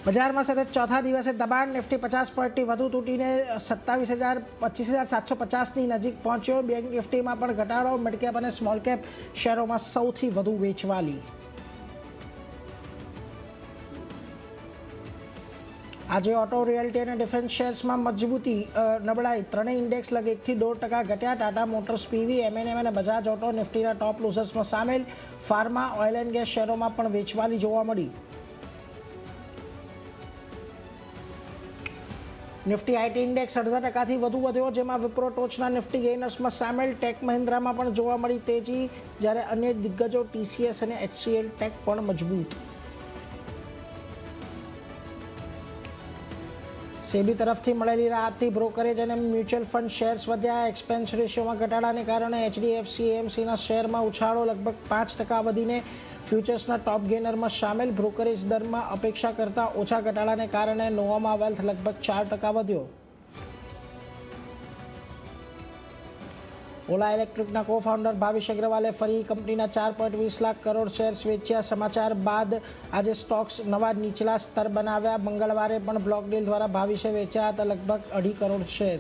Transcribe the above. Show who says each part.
Speaker 1: બજારમાં સતત ચોથા દિવસે દબાણ. નિફ્ટી 50 પોઈન્ટથી વધુ તૂટીને 25,750ની નજીક પહોંચ્યો. બેંક નિફ્ટીમાં પણ ઘટાડો. મિડકેપ અને સ્મોલ કેપ શેરોમાં સૌથી વધુ વેચવાલી. આજે ઓટો, રિયલ્ટી અને ડિફેન્સ શેર્સમાં મજબૂતી નબળાઈ. ત્રણેય ઇન્ડેક્સ લગ 1 થી 1.5% ઘટ્યા. ટાટા મોટર્સ, પીવી, એમએનએમ અને બજાજ ઓટો નિફ્ટીના ટોપ લૂઝર્સમાં સામેલ. ફાર્મા, ઓઇલ એન્ડ ગેસ શેરોમાં પણ વેચવાલી જોવા મળી. નિફ્ટી આઈટી ઇન્ડેક્સ 0.5%થી વધુ વધ્યો, જેમાં વિપ્રો ટોચના નિફ્ટી ગેઇનર્સમાં સામેલ. ટેક મહિન્દ્રામાં પણ જોવા મળી તેજી, જ્યારે અન્ય દિગ્ગજો ટીસીએસ અને એચસીએલ ટેક પણ મજબૂત. સેબી તરફથી મળેલી રાહતથી બ્રોકરેજ અને મ્યુચ્યુઅલ ફંડ શેર્સ વધ્યા. એક્સપેન્સ રેશિયોમાં ઘટાડાને કારણે એચડીએફસી એએમસીના શેરમાં ઉછાળો લગભગ 5% વધીને ફ્યુચર્સના ટોપ ગેનરમાં સામેલ. બ્રોકરેજ દરમાં અપેક્ષા કરતાં ઓછા ઘટાડાને કારણે નોવામા વેલ્થ લગભગ 4% વધ્યો. ઓલા ઇલેક્ટ્રિકના કો ફાઉન્ડર ભાવિશ અગ્રવાલે ફરી કંપનીના 4.20 લાખ કરોડ શેર્સ વેચ્યા. સમાચાર બાદ આજે સ્ટોક્સ નવા નીચલા સ્તર બનાવ્યા. મંગળવારે પણ બ્લોક ડીલ દ્વારા ભાવિશે વેચ્યા હતા લગભગ 2.5 કરોડ શેર.